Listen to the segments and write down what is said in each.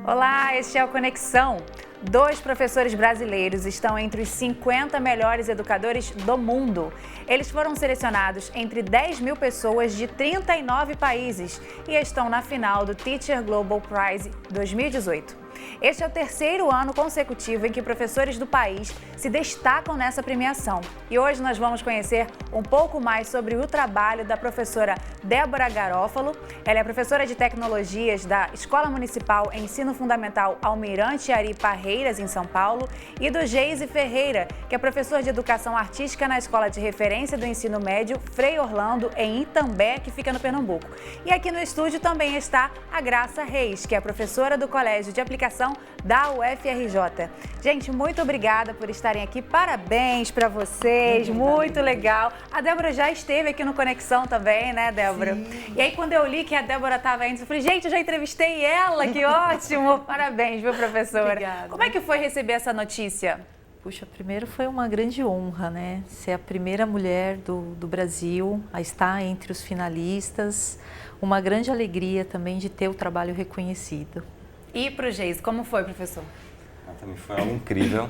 Olá, este é o Conexão. 2 professores brasileiros estão entre os 50 melhores educadores do mundo. Eles foram selecionados entre 10 mil pessoas de 39 países e estão na final do Teacher Global Prize 2018. Este é o 3º ano consecutivo em que professores do país se destacam nessa premiação. E hoje nós vamos conhecer um pouco mais sobre o trabalho da professora Débora Garófalo. Ela é professora de Tecnologias da Escola Municipal Ensino Fundamental Almirante Ari Parreiras, em São Paulo, e do Geise Ferreira, que é professor de Educação Artística na Escola de Referência do Ensino Médio Frei Orlando, em Itambé, que fica no Pernambuco. E aqui no estúdio também está a Graça Reis, que é professora do Colégio de Aplicação da UFRJ. Gente, muito obrigada por estarem aqui. Parabéns para vocês, muito legal. A Débora já esteve aqui no Conexão também, né, Débora? Sim. E aí, quando eu li que a Débora estava indo, eu falei, gente, eu já entrevistei ela, que ótimo. Parabéns, viu, professora? Obrigada. Como é que foi receber essa notícia? Puxa, primeiro foi uma grande honra, né? Ser a primeira mulher do Brasil a estar entre os finalistas. Uma grande alegria também de ter o trabalho reconhecido. E para o Geise, como foi, professor? Também foi algo incrível.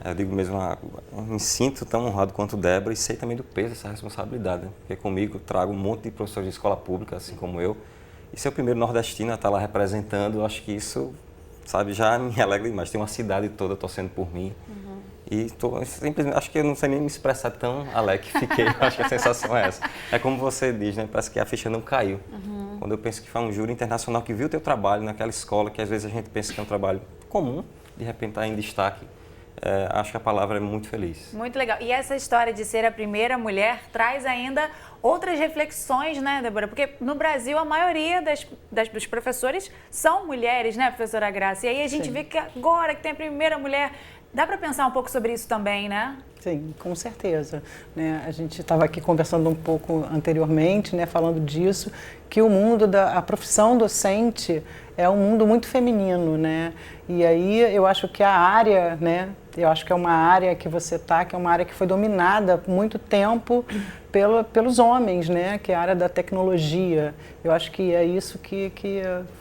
Eu digo mesmo, eu me sinto tão honrado quanto Débora e sei também do peso dessa responsabilidade, né? Porque comigo eu trago um monte de professores de escola pública, assim como eu, e ser o primeiro nordestino a estar lá representando, eu acho que isso, sabe, já me alegra demais. Tem uma cidade toda torcendo por mim. E simplesmente, acho que eu não sei nem me expressar tão alegre que fiquei, acho que a sensação é essa. É como você diz, né? Parece que a ficha não caiu. Quando eu penso que foi um júri internacional que viu o teu trabalho naquela escola, que às vezes a gente pensa que é um trabalho comum, de repente está em destaque, acho que a palavra é muito feliz. Muito legal. E essa história de ser a primeira mulher traz ainda outras reflexões, né, Débora? Porque no Brasil a maioria dos professores são mulheres, né, professora Graça? E aí a gente vê que agora que tem a primeira mulher, dá para pensar um pouco sobre isso também, né? Sim, com certeza. Né? A gente estava aqui conversando um pouco anteriormente, né, falando disso, que o mundo a profissão docente é um mundo muito feminino, né? E aí eu acho que a área, né, eu acho que é uma área que você está, que é uma área que foi dominada por muito tempo pelos homens, né, que é a área da tecnologia. Eu acho que é isso que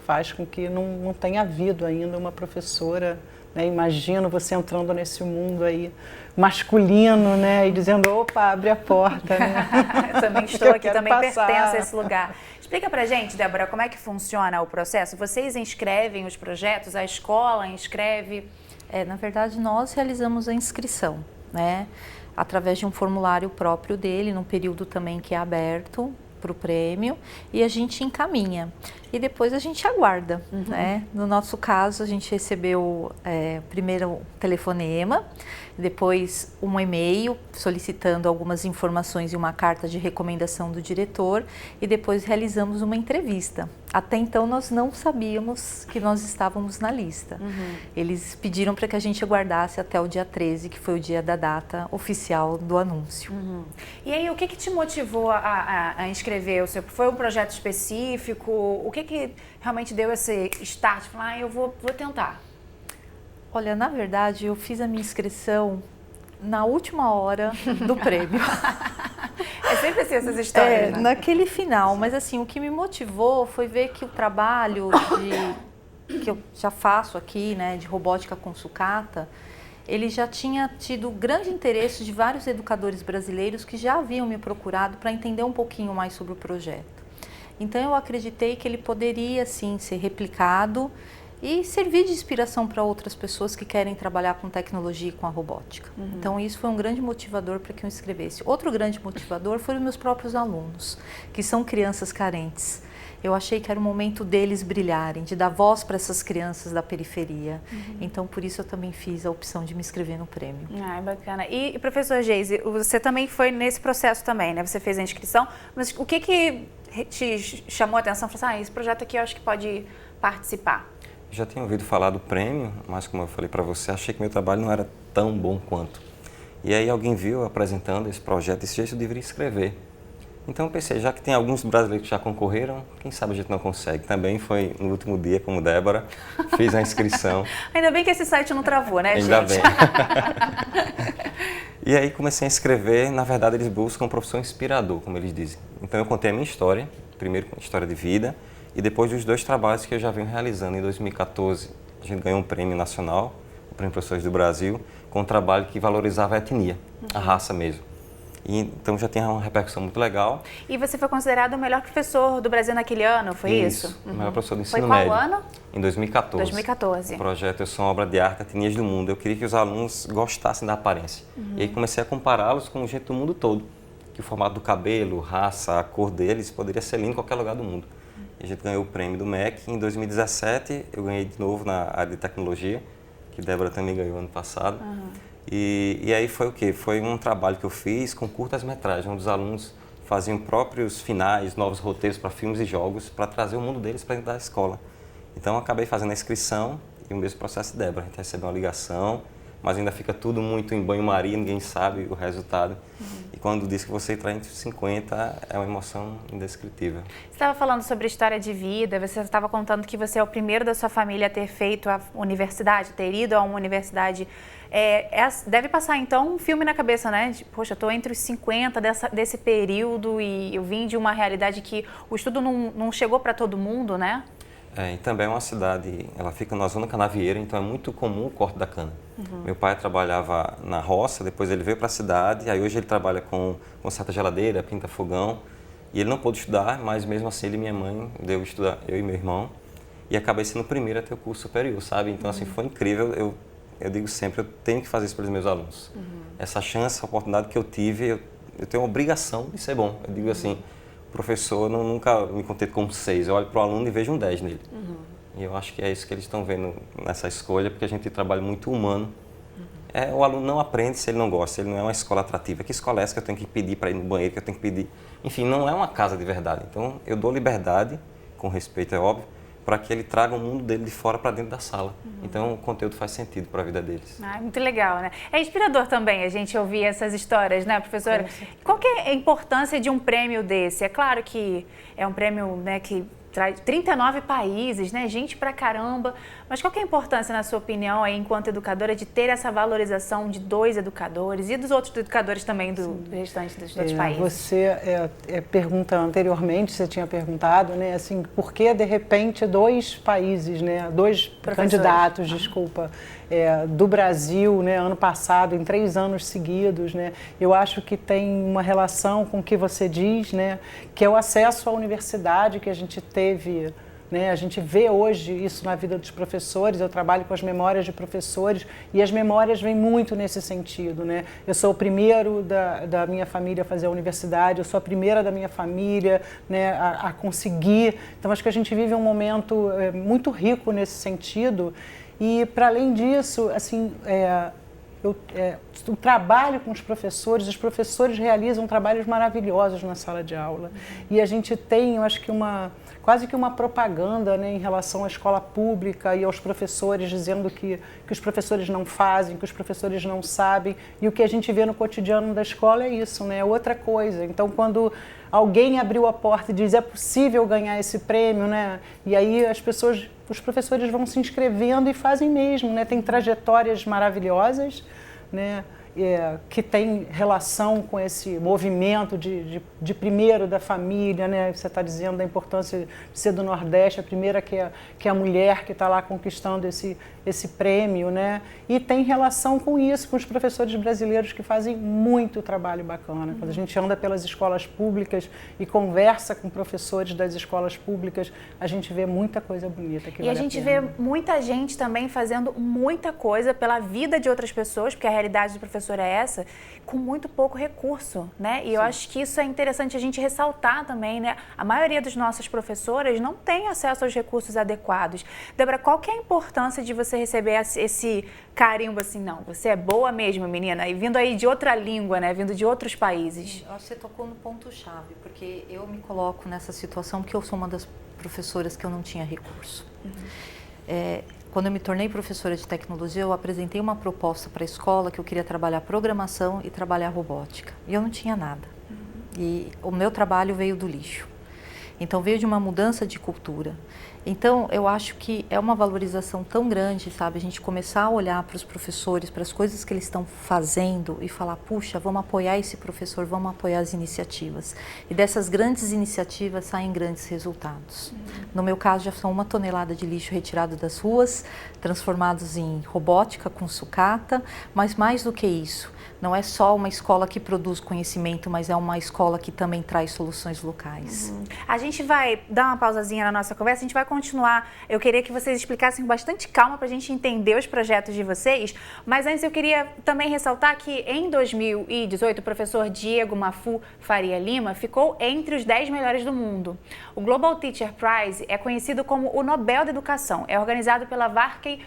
faz com que não tenha havido ainda uma professora, né? Imagino você entrando nesse mundo aí masculino, né, e dizendo, opa, abre a porta, né? Eu também estou aqui, também pertenço a esse lugar. Explica pra gente, Débora, como é que funciona o processo? Vocês inscrevem os projetos, a escola inscreve? Na verdade, nós realizamos a inscrição, né, através de um formulário próprio dele, num período também que é aberto para o prêmio, e a gente encaminha. E depois a gente aguarda, né? No nosso caso, a gente recebeu primeiro um telefonema, depois um e-mail solicitando algumas informações e uma carta de recomendação do diretor, e depois realizamos uma entrevista. Até então nós não sabíamos que nós estávamos na lista. Eles pediram para que a gente aguardasse até o dia 13, que foi o dia da data oficial do anúncio. E aí, o que te motivou a inscrever o seu? Foi um projeto específico? O que realmente deu esse start? Falar, eu vou tentar. Olha, na verdade, eu fiz a minha inscrição na última hora do prêmio. É sempre assim essas histórias, né? Naquele final, mas assim, o que me motivou foi ver que o trabalho que eu já faço aqui, né, de robótica com sucata, ele já tinha tido grande interesse de vários educadores brasileiros que já haviam me procurado para entender um pouquinho mais sobre o projeto. Então eu acreditei que ele poderia sim ser replicado e servir de inspiração para outras pessoas que querem trabalhar com tecnologia e com a robótica. Então isso foi um grande motivador para que eu inscrevesse. Outro grande motivador foram os meus próprios alunos, que são crianças carentes. Eu achei que era o momento deles brilharem, de dar voz para essas crianças da periferia. Então, por isso eu também fiz a opção de me inscrever no prêmio. Bacana. E professor Geise, você também foi nesse processo também, né? Você fez a inscrição, mas o que te chamou a atenção? Falou assim, esse projeto aqui eu acho que pode participar. Já tinha ouvido falar do prêmio, mas como eu falei para você, achei que meu trabalho não era tão bom quanto. E aí alguém viu eu apresentando esse projeto, esse jeito eu deveria escrever. Então eu pensei, já que tem alguns brasileiros que já concorreram, quem sabe a gente não consegue. Também foi no último dia, como Débora, fiz a inscrição. Ainda bem que esse site não travou, né, gente? Ainda bem. E aí comecei a escrever, na verdade eles buscam um professor inspirador, como eles dizem. Então eu contei a minha história, primeiro com a história de vida, e depois dos 2 trabalhos que eu já venho realizando. Em 2014 A gente ganhou um prêmio nacional, o Prêmio Professores do Brasil, com um trabalho que valorizava a etnia, a raça mesmo. E, então já tinha uma repercussão muito legal. E você foi considerado o melhor professor do Brasil naquele ano, foi isso? O melhor professor do ensino foi médio. Qual ano? Em 2014. 2014. O projeto Eu Sou uma Obra de Arte, Etnias do Mundo. Eu queria que os alunos gostassem da aparência. E aí comecei a compará-los com gente do mundo todo. Que o formato do cabelo, raça, a cor deles poderia ser lindo em qualquer lugar do mundo. E a gente ganhou o prêmio do MEC. Em 2017 eu ganhei de novo na área de tecnologia, que Débora também ganhou ano passado. E aí foi o quê? Foi um trabalho que eu fiz com curtas-metragens, onde os alunos faziam próprios finais, novos roteiros para filmes e jogos, para trazer o mundo deles para dentro da escola. Então eu acabei fazendo a inscrição e o mesmo processo de Débora. A gente recebeu uma ligação, mas ainda fica tudo muito em banho-maria, ninguém sabe o resultado. E quando diz que você entrar entre os 50, é uma emoção indescritível. Você estava falando sobre história de vida, você estava contando que você é o primeiro da sua família a ter feito a universidade, ter ido a uma universidade. Deve passar, então, um filme na cabeça, né? Poxa, eu estou entre os 50 desse período e eu vim de uma realidade que o estudo não chegou para todo mundo, né? E também é uma cidade, ela fica na zona canavieira, então é muito comum o corte da cana. Meu pai trabalhava na roça, depois ele veio para a cidade, aí hoje ele trabalha com conserta geladeira, pinta fogão, e ele não pôde estudar, mas mesmo assim ele e minha mãe deu estudar, eu e meu irmão, e acabei sendo o primeiro a ter o curso superior, sabe? Então assim, foi incrível, eu digo sempre, eu tenho que fazer isso para os meus alunos. Essa chance, essa oportunidade que eu tive, eu tenho a obrigação de ser bom. Eu digo assim, professor, nunca me contento com 6, eu olho para o aluno e vejo um 10 nele. E eu acho que é isso que eles estão vendo nessa escolha, porque a gente trabalha muito humano. O aluno não aprende se ele não gosta, ele não é uma escola atrativa. Que escola é essa que eu tenho que pedir para ir no banheiro, que eu tenho que pedir? Enfim, não é uma casa de verdade. Então, eu dou liberdade, com respeito, é óbvio, para que ele traga o mundo dele de fora para dentro da sala. Então, o conteúdo faz sentido para a vida deles. Muito legal, né? É inspirador também a gente ouvir essas histórias, né, professora? Qual que é a importância de um prêmio desse? É claro que é um prêmio, né, que traz 39 países, né? Gente pra caramba. Mas qual que é a importância, na sua opinião, aí, enquanto educadora, de ter essa valorização de 2 educadores e dos outros educadores também do restante dos outros países? Você pergunta anteriormente, você tinha perguntado, né? Assim, por que de repente 2 países, né? 2 candidatos, desculpa, do Brasil, né? Ano passado, em 3 anos seguidos, né? Eu acho que tem uma relação com o que você diz, né? Que é o acesso à universidade que a gente teve. Né? A gente vê hoje isso na vida dos professores, eu trabalho com as memórias de professores e as memórias vêm muito nesse sentido. Né? Eu sou o primeiro da minha família a fazer a universidade, eu sou a primeira da minha família, né, a conseguir. Então, acho que a gente vive um momento muito rico nesse sentido e, para além disso, assim, o trabalho com os professores realizam trabalhos maravilhosos na sala de aula. E a gente tem, eu acho que quase que uma propaganda, né, em relação à escola pública e aos professores, dizendo que os professores não fazem, que os professores não sabem. E o que a gente vê no cotidiano da escola é isso, né, outra coisa. Então, quando alguém abriu a porta e diz é possível ganhar esse prêmio, né, e aí os professores vão se inscrevendo e fazem mesmo, né, tem trajetórias maravilhosas, né, que tem relação com esse movimento de primeiro da família, né? Você está dizendo da importância de ser do Nordeste, a primeira que é a mulher que está lá conquistando esse prêmio, né? E tem relação com isso, com os professores brasileiros que fazem muito trabalho bacana. Quando a gente anda pelas escolas públicas e conversa com professores das escolas públicas, a gente vê muita coisa bonita que vale a pena. E a gente vê muita gente também fazendo muita coisa pela vida de outras pessoas, porque a realidade do professor é essa, com muito pouco recurso, né? E eu acho que isso é interessante a gente ressaltar também, né? A maioria das nossas professoras não tem acesso aos recursos adequados. Débora, qual que é a importância de você receber esse carimbo assim, não, você é boa mesmo, menina, e vindo aí de outra língua, né? Vindo de outros países? Eu acho que você tocou no ponto-chave, porque eu me coloco nessa situação porque eu sou uma das professoras que eu não tinha recurso. Quando eu me tornei professora de tecnologia, eu apresentei uma proposta para a escola que eu queria trabalhar programação e trabalhar robótica. E eu não tinha nada. E o meu trabalho veio do lixo. Então, veio de uma mudança de cultura. Então, eu acho que é uma valorização tão grande, sabe? A gente começar a olhar para os professores, para as coisas que eles estão fazendo e falar, puxa, vamos apoiar esse professor, vamos apoiar as iniciativas. E dessas grandes iniciativas saem grandes resultados. No meu caso, já são 1 tonelada de lixo retirado das ruas, transformados em robótica com sucata, mas mais do que isso, não é só uma escola que produz conhecimento, mas é uma escola que também traz soluções locais. A gente vai dar uma pausazinha na nossa conversa, a gente vai continuar. Eu queria que vocês explicassem com bastante calma para a gente entender os projetos de vocês, mas antes eu queria também ressaltar que em 2018 o professor Diego Mafu Faria Lima ficou entre os 10 melhores do mundo. O Global Teacher Prize é conhecido como o Nobel da Educação, é organizado pela Varkey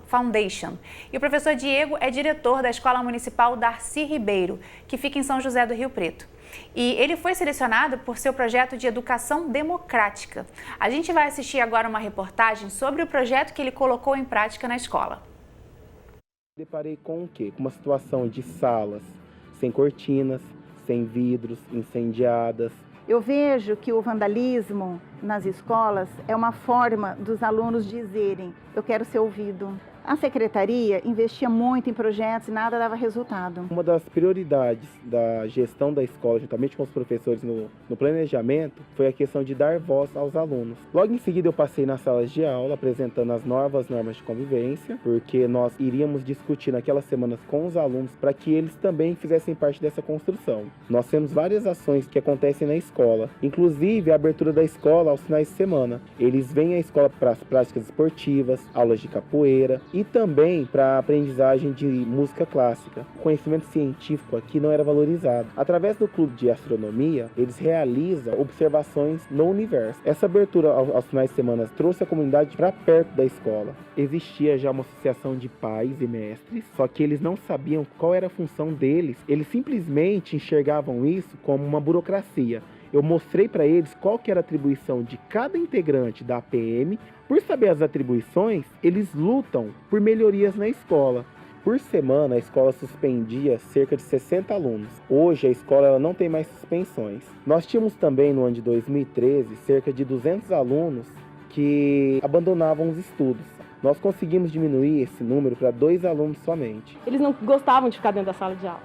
Foundation. E o professor Diego é diretor da Escola Municipal Darcy Ribeiro, que fica em São José do Rio Preto. E ele foi selecionado por seu projeto de educação democrática. A gente vai assistir agora uma reportagem sobre o projeto que ele colocou em prática na escola. Deparei com o quê? Com uma situação de salas sem cortinas, sem vidros, incendiadas. Eu vejo que o vandalismo nas escolas é uma forma dos alunos dizerem: eu quero ser ouvido. A secretaria investia muito em projetos e nada dava resultado. Uma das prioridades da gestão da escola, juntamente com os professores no planejamento, foi a questão de dar voz aos alunos. Logo em seguida eu passei nas salas de aula apresentando as novas normas de convivência, porque nós iríamos discutir naquelas semanas com os alunos para que eles também fizessem parte dessa construção. Nós temos várias ações que acontecem na escola, inclusive a abertura da escola aos finais de semana. Eles vêm à escola para as práticas esportivas, aulas de capoeira, e também para a aprendizagem de música clássica. O conhecimento científico aqui não era valorizado. Através do clube de astronomia, eles realizam observações no universo. Essa abertura aos finais de semana trouxe a comunidade para perto da escola. Existia já uma associação de pais e mestres, só que eles não sabiam qual era a função deles. Eles simplesmente enxergavam isso como uma burocracia. Eu mostrei para eles qual que era a atribuição de cada integrante da APM. Por saber as atribuições, eles lutam por melhorias na escola. Por semana, a escola suspendia cerca de 60 alunos. Hoje, a escola ela não tem mais suspensões. Nós tínhamos também, no ano de 2013, cerca de 200 alunos que abandonavam os estudos. Nós conseguimos diminuir esse número para 2 alunos somente. Eles não gostavam de ficar dentro da sala de aula.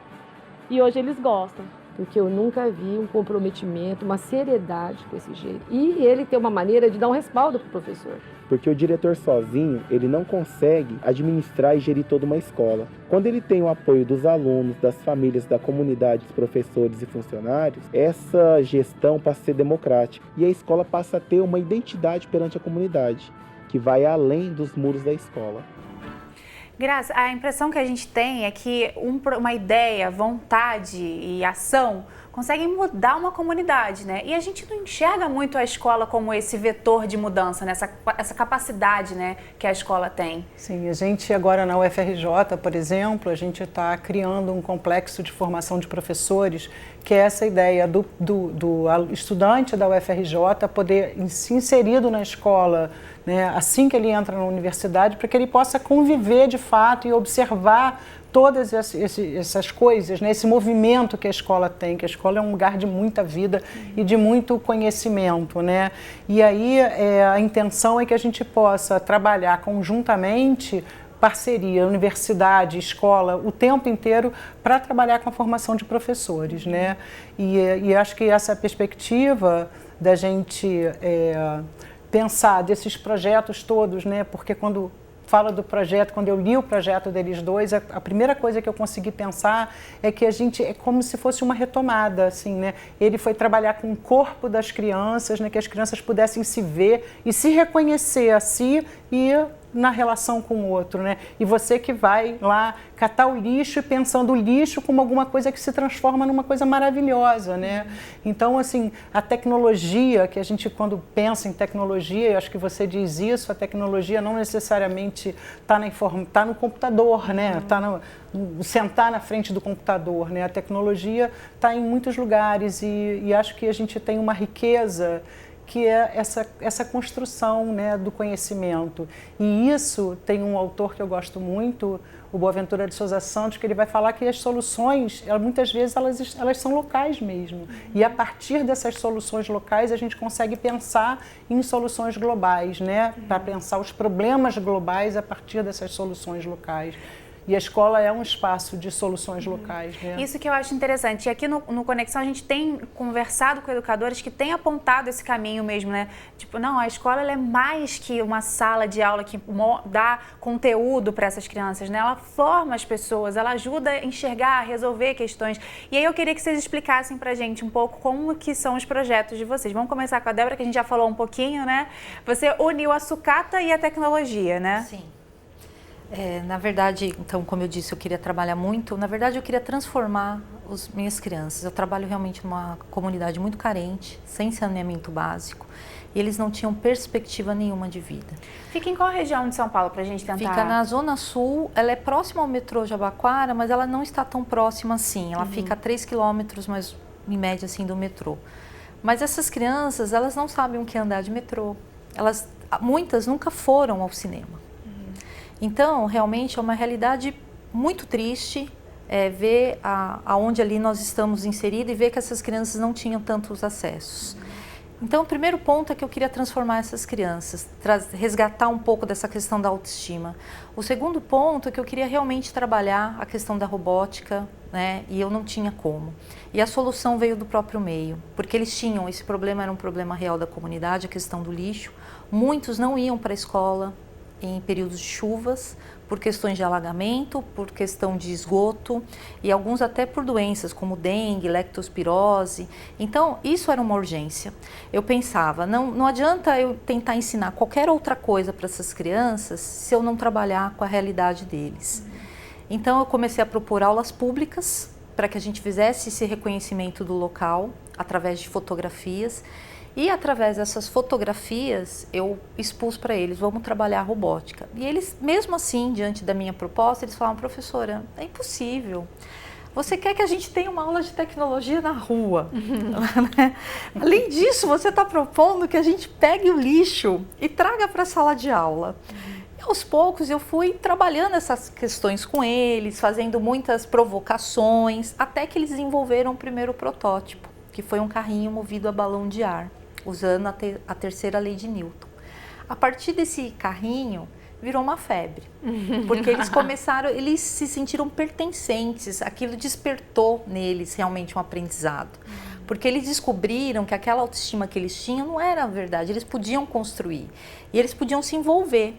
E hoje eles gostam. Porque eu nunca vi um comprometimento, uma seriedade com esse jeito. E ele tem uma maneira de dar um respaldo para o professor. Porque o diretor sozinho, ele não consegue administrar e gerir toda uma escola. Quando ele tem o apoio dos alunos, das famílias, da comunidade, dos professores e funcionários, essa gestão passa a ser democrática. E a escola passa a ter uma identidade perante a comunidade, que vai além dos muros da escola. Graça, a impressão que a gente tem é que uma ideia, vontade e ação conseguem mudar uma comunidade, né? E a gente não enxerga muito a escola como esse vetor de mudança, né? Essa capacidade, né, que a escola tem. Sim, a gente agora na UFRJ, por exemplo, a gente está criando um complexo de formação de professores, que é essa ideia do estudante da UFRJ poder se inserido na escola, né, assim que ele entra na universidade, para que ele possa conviver de fato e observar todas essas coisas, né, esse movimento que a escola tem, que a escola é um lugar de muita vida e de muito conhecimento, né? E aí a intenção é que a gente possa trabalhar conjuntamente, parceria, universidade, escola, o tempo inteiro para trabalhar com a formação de professores, né? E acho que essa perspectiva da gente pensar desses projetos todos, né? Porque quando fala do projeto, quando eu li o projeto deles dois, a primeira coisa que eu consegui pensar é que a gente é como se fosse uma retomada, assim, né? Ele foi trabalhar com o corpo das crianças, né? Que as crianças pudessem se ver e se reconhecer a si e na relação com o outro, né? E você que vai lá catar o lixo e pensando o lixo como alguma coisa que se transforma numa coisa maravilhosa, né? Então, assim, a tecnologia, que a gente quando pensa em tecnologia, eu acho que você diz isso, a tecnologia não necessariamente está no computador, né? Está no sentar na frente do computador, né? A tecnologia está em muitos lugares e acho que a gente tem uma riqueza que é essa construção, né, do conhecimento. E isso tem um autor que eu gosto muito, o Boaventura de Souza Santos, que ele vai falar que as soluções, muitas vezes, elas são locais mesmo. E a partir dessas soluções locais, a gente consegue pensar em soluções globais, né? Para pensar os problemas globais a partir dessas soluções locais. E a escola é um espaço de soluções locais, né? Isso que eu acho interessante. E aqui no Conexão a gente tem conversado com educadores que têm apontado esse caminho mesmo, né? Tipo, não, a escola ela é mais que uma sala de aula que dá conteúdo para essas crianças, né? Ela forma as pessoas, ela ajuda a enxergar, a resolver questões. E aí eu queria que vocês explicassem pra gente um pouco como que são os projetos de vocês. Vamos começar com a Débora, que a gente já falou um pouquinho, né? Você uniu a sucata e a tecnologia, né? Sim. Na verdade, então, como eu disse, eu queria trabalhar muito. Na verdade, eu queria transformar as minhas crianças. Eu trabalho realmente numa comunidade muito carente, sem saneamento básico. E eles não tinham perspectiva nenhuma de vida. Fica em qual região de São Paulo, para a gente tentar? Fica na Zona Sul. Ela é próxima ao metrô Jabaquara, mas ela não está tão próxima assim. Ela fica a 3 quilômetros, mas em média, assim, do metrô. Mas essas crianças, elas não sabem o que é andar de metrô. Muitas nunca foram ao cinema. Então, realmente é uma realidade muito triste ver aonde ali nós estamos inseridos e ver que essas crianças não tinham tantos acessos. Então, o primeiro ponto é que eu queria transformar essas crianças, resgatar um pouco dessa questão da autoestima. O segundo ponto é que eu queria realmente trabalhar a questão da robótica, né? E eu não tinha como. E a solução veio do próprio meio, porque eles tinham, esse problema era um problema real da comunidade, a questão do lixo. Muitos não iam para a escola em períodos de chuvas, por questões de alagamento, por questão de esgoto e alguns até por doenças como dengue, leptospirose. Então, isso era uma urgência. Eu pensava, não adianta eu tentar ensinar qualquer outra coisa para essas crianças se eu não trabalhar com a realidade deles. Então, eu comecei a propor aulas públicas para que a gente fizesse esse reconhecimento do local através de fotografias. E através dessas fotografias eu expus para eles, vamos trabalhar a robótica. E eles, mesmo assim, diante da minha proposta, eles falaram, professora, é impossível. Você quer que a gente tenha uma aula de tecnologia na rua. Além disso, você está propondo que a gente pegue o lixo e traga para a sala de aula. E aos poucos eu fui trabalhando essas questões com eles, fazendo muitas provocações, até que eles desenvolveram o primeiro protótipo, que foi um carrinho movido a balão de ar, usando a terceira lei de Newton. A partir desse carrinho, virou uma febre, porque eles se sentiram pertencentes, aquilo despertou neles realmente um aprendizado, porque eles descobriram que aquela autoestima que eles tinham não era verdade, eles podiam construir e eles podiam se envolver.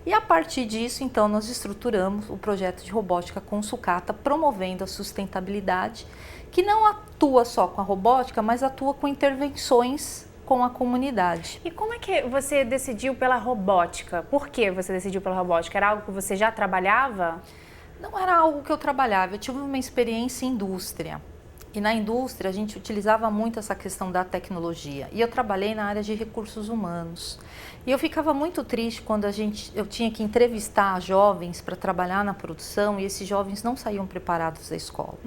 E a partir disso, então, nós estruturamos o projeto de robótica com sucata, promovendo a sustentabilidade, que não atua só com a robótica, mas atua com intervenções com a comunidade. E como é que você decidiu pela robótica? Por que você decidiu pela robótica? Era algo que você já trabalhava? Não era algo que eu trabalhava, eu tive uma experiência em indústria. E na indústria a gente utilizava muito essa questão da tecnologia. E eu trabalhei na área de recursos humanos. E eu ficava muito triste quando eu tinha que entrevistar jovens para trabalhar na produção e esses jovens não saíam preparados da escola.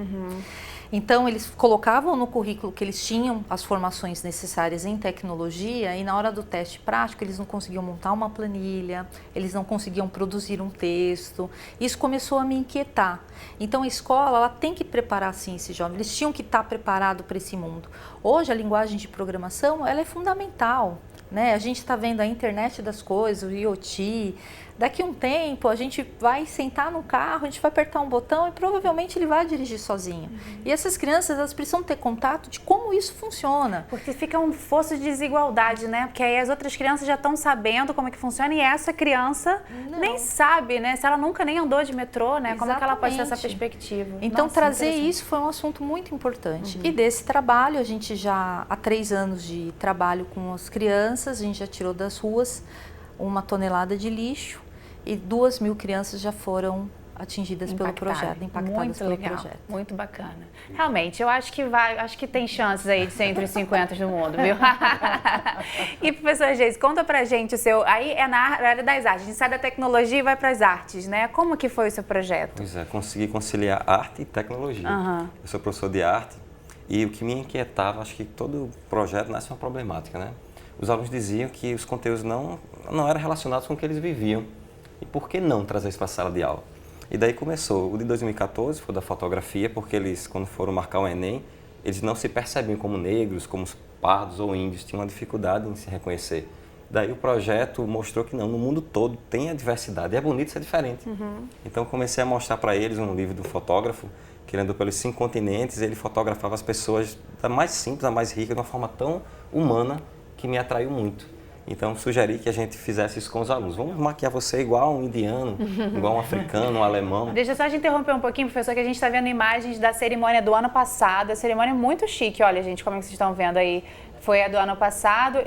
Então, eles colocavam no currículo que eles tinham as formações necessárias em tecnologia e na hora do teste prático eles não conseguiam montar uma planilha, eles não conseguiam produzir um texto. Isso começou a me inquietar. Então, a escola ela tem que preparar, sim, esses jovens. Eles tinham que estar preparados para esse mundo. Hoje, a linguagem de programação ela é fundamental. Né? A gente está vendo a internet das coisas, o IoT. Daqui a um tempo a gente vai sentar no carro, a gente vai apertar um botão e provavelmente ele vai dirigir sozinho. E essas crianças elas precisam ter contato de como isso funciona. Porque fica um fosso de desigualdade, né? Porque aí as outras crianças já estão sabendo como é que funciona e essa criança nem sabe, né? Se ela nunca nem andou de metrô, né? Exatamente. Como é que ela pode ter essa perspectiva? Então, nossa, trazer isso foi um assunto muito importante. E desse trabalho, a gente já há 3 anos de trabalho com as crianças, a gente já tirou das ruas 1 tonelada de lixo e 2.000 crianças já foram atingidas pelo projeto, impactadas muito pelo legal, projeto. Muito bacana. Realmente, eu acho que tem chances aí de ser entre os 50 do mundo, viu? E professor Geise, conta pra gente o seu, aí é na área das artes, a gente sai da tecnologia e vai para as artes, né? Como que foi o seu projeto? Pois é, consegui conciliar arte e tecnologia. Eu sou professor de arte e o que me inquietava, acho que todo projeto nasce uma problemática, né? os alunos diziam que os conteúdos não eram relacionados com o que eles viviam. E por que não trazer isso para a sala de aula? E daí começou. O de 2014 foi da fotografia, porque eles, quando foram marcar o Enem, eles não se percebiam como negros, como pardos ou índios, tinham uma dificuldade em se reconhecer. Daí o projeto mostrou que não, no mundo todo tem a diversidade, e é bonito ser diferente. Então comecei a mostrar para eles um livro do fotógrafo, que ele andou pelos 5 continentes, e ele fotografava as pessoas da mais simples à mais rica, de uma forma tão humana, que me atraiu muito. Então, sugeri que a gente fizesse isso com os alunos. Vamos maquiar você igual um indiano, igual um africano, um alemão. Deixa só te interromper um pouquinho, professor, que a gente está vendo imagens da cerimônia do ano passado. A cerimônia é muito chique, olha, gente, como é que vocês estão vendo aí. Foi a do ano passado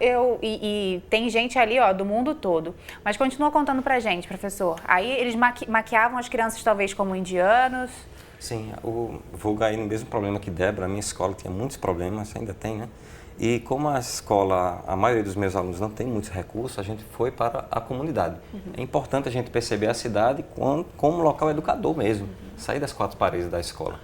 e tem gente ali, ó, do mundo todo. Mas continua contando pra gente, professor. Aí eles maquiavam as crianças talvez como indianos. Sim, vou cair no mesmo problema que Débora. A minha escola tinha muitos problemas, ainda tem, né? E como a escola, a maioria dos meus alunos não tem muitos recursos, a gente foi para a comunidade. É importante a gente perceber a cidade como local educador mesmo, sair das 4 paredes da escola.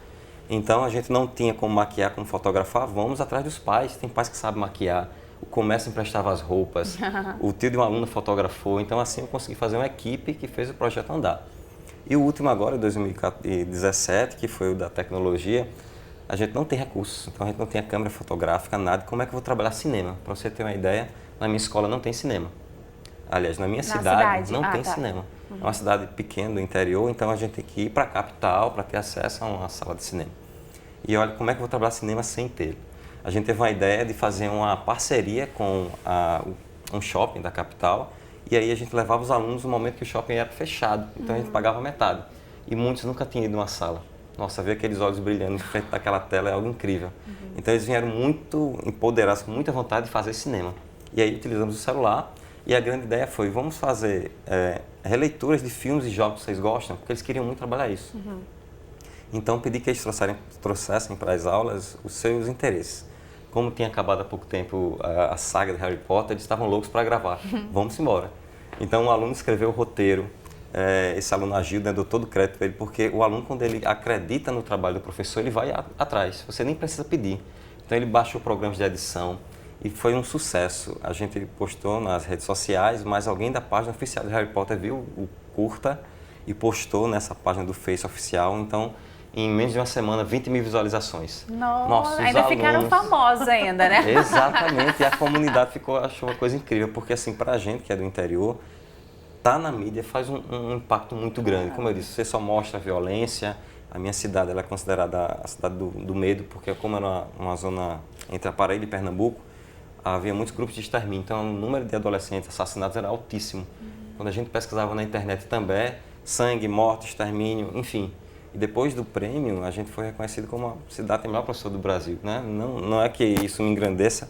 Então a gente não tinha como maquiar, como fotografar, vamos atrás dos pais. Tem pais que sabem maquiar, o comércio emprestava as roupas, o tio de um aluno fotografou. Então assim eu consegui fazer uma equipe que fez o projeto andar. E o último agora, em 2017, que foi o da tecnologia, a gente não tem recursos, então a gente não tem a câmera fotográfica, nada. Como é que eu vou trabalhar cinema? Para você ter uma ideia, na minha escola não tem cinema. Aliás, na minha cidade não tem cinema. É uma cidade pequena do interior, então a gente tem que ir para a capital para ter acesso a uma sala de cinema. E olha, como é que eu vou trabalhar cinema sem ter? A gente teve uma ideia de fazer uma parceria com um shopping da capital, e aí a gente levava os alunos no momento que o shopping era fechado, então a gente pagava metade. E muitos nunca tinham ido numa sala. Nossa, ver aqueles olhos brilhando em frente daquela tela é algo incrível. Então eles vieram muito empoderados, com muita vontade de fazer cinema. E aí utilizamos o celular e a grande ideia foi, vamos fazer releituras de filmes e jogos que vocês gostam, porque eles queriam muito trabalhar isso. Então pedi que eles trouxessem para as aulas os seus interesses. Como tinha acabado há pouco tempo a saga de Harry Potter, eles estavam loucos para gravar. Vamos embora. Então o aluno escreveu o roteiro. Esse aluno Agildo, dou todo o crédito para ele, porque o aluno, quando ele acredita no trabalho do professor, ele vai atrás, você nem precisa pedir. Então ele baixou programas de edição e foi um sucesso. A gente postou nas redes sociais, mas alguém da página oficial de Harry Potter viu o curta e postou nessa página do Face oficial. Então, em menos de uma semana, 20 mil visualizações. Nossa, ainda ficaram famosos ainda, né? Exatamente, e a comunidade achou uma coisa incrível, porque assim, pra gente que é do interior, tá na mídia faz um impacto muito grande. Como eu disse, você só mostra a violência. A minha cidade ela é considerada a cidade do medo, porque como era uma zona entre a Paraíba e Pernambuco, havia muitos grupos de extermínio, então o número de adolescentes assassinados era altíssimo. Quando a gente pesquisava na internet também, sangue, morte, extermínio, enfim. E depois do prêmio, a gente foi reconhecido como a cidade que tem o melhor professor do Brasil, né? Não é que isso me engrandeça,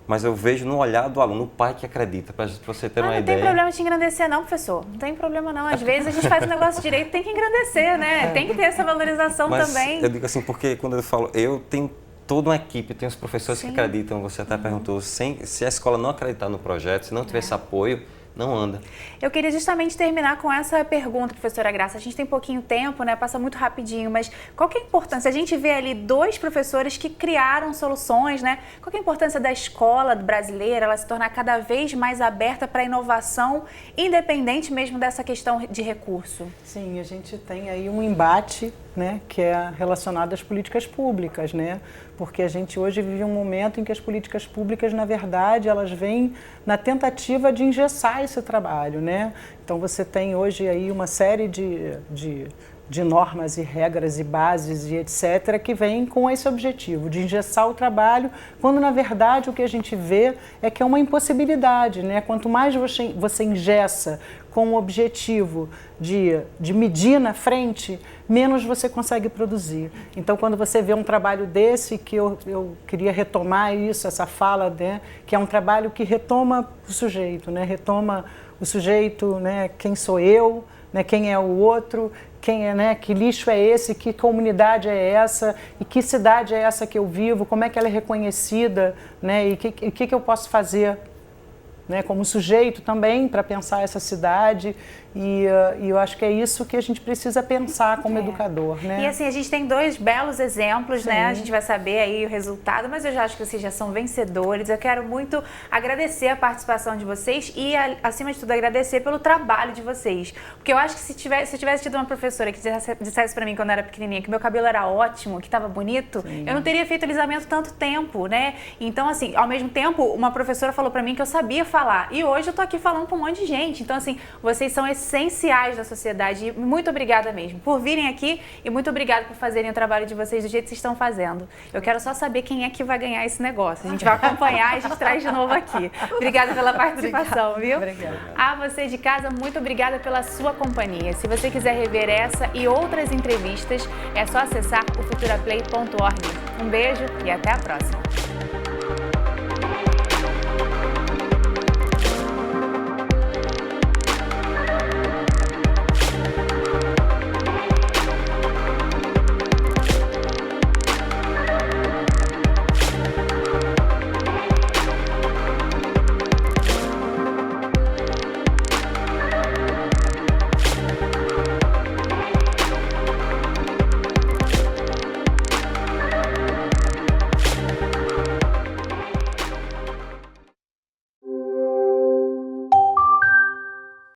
mas eu vejo no olhar do aluno, o pai que acredita, para você ter uma ideia. Não tem problema te engrandecer não, professor. Não tem problema não. Às vezes a gente faz o negócio direito, tem que engrandecer, né? Tem que ter essa valorização também. Eu digo assim, porque quando eu falo, eu tenho toda uma equipe, tem os professores que acreditam, você até perguntou, se a escola não acreditar no projeto, se não tiver esse apoio, não anda. Eu queria justamente terminar com essa pergunta, professora Graça. A gente tem pouquinho tempo, né? Passa muito rapidinho, mas qual que é a importância? A gente vê ali 2 professores que criaram soluções, né? Qual que é a importância da escola brasileira, ela se tornar cada vez mais aberta para a inovação, independente mesmo dessa questão de recurso? Sim, a gente tem aí um embate, né, que é relacionado às políticas públicas, né? Porque a gente hoje vive um momento em que as políticas públicas, na verdade, elas vêm na tentativa de engessar esse trabalho, né? Então você tem hoje aí uma série de normas e regras e bases e etc. que vêm com esse objetivo de engessar o trabalho, quando na verdade o que a gente vê é que é uma impossibilidade, né? Quanto mais você engessa com o objetivo de medir na frente, menos você consegue produzir. Então, quando você vê um trabalho desse, que eu queria retomar isso, essa fala, né, que é um trabalho que retoma o sujeito, né, retoma o sujeito, né, quem sou eu, né, quem é o outro, quem é, né, que lixo é esse, que comunidade é essa, e que cidade é essa que eu vivo, como é que ela é reconhecida, né, e o que eu posso fazer, né, como sujeito também para pensar essa cidade. E eu acho que é isso que a gente precisa pensar como educador, né? E assim, a gente tem 2 belos exemplos, Sim. né? A gente vai saber aí o resultado, mas eu já acho que vocês já são vencedores. Eu quero muito agradecer a participação de vocês e, acima de tudo, agradecer pelo trabalho de vocês. Porque eu acho que se eu tivesse tido uma professora que dissesse pra mim quando eu era pequenininha que meu cabelo era ótimo, que estava bonito, Sim. eu não teria feito alisamento tanto tempo, né? Então, assim, ao mesmo tempo, uma professora falou pra mim que eu sabia falar. E hoje eu tô aqui falando pra um monte de gente. Então, assim, vocês são essenciais da sociedade. E muito obrigada mesmo por virem aqui e muito obrigada por fazerem o trabalho de vocês do jeito que vocês estão fazendo. Eu quero só saber quem é que vai ganhar esse negócio. A gente vai acompanhar e a gente traz de novo aqui. Obrigada pela participação, viu? Obrigada. A você de casa, muito obrigada pela sua companhia. Se você quiser rever essa e outras entrevistas, é só acessar o futuraplay.org. Um beijo e até a próxima.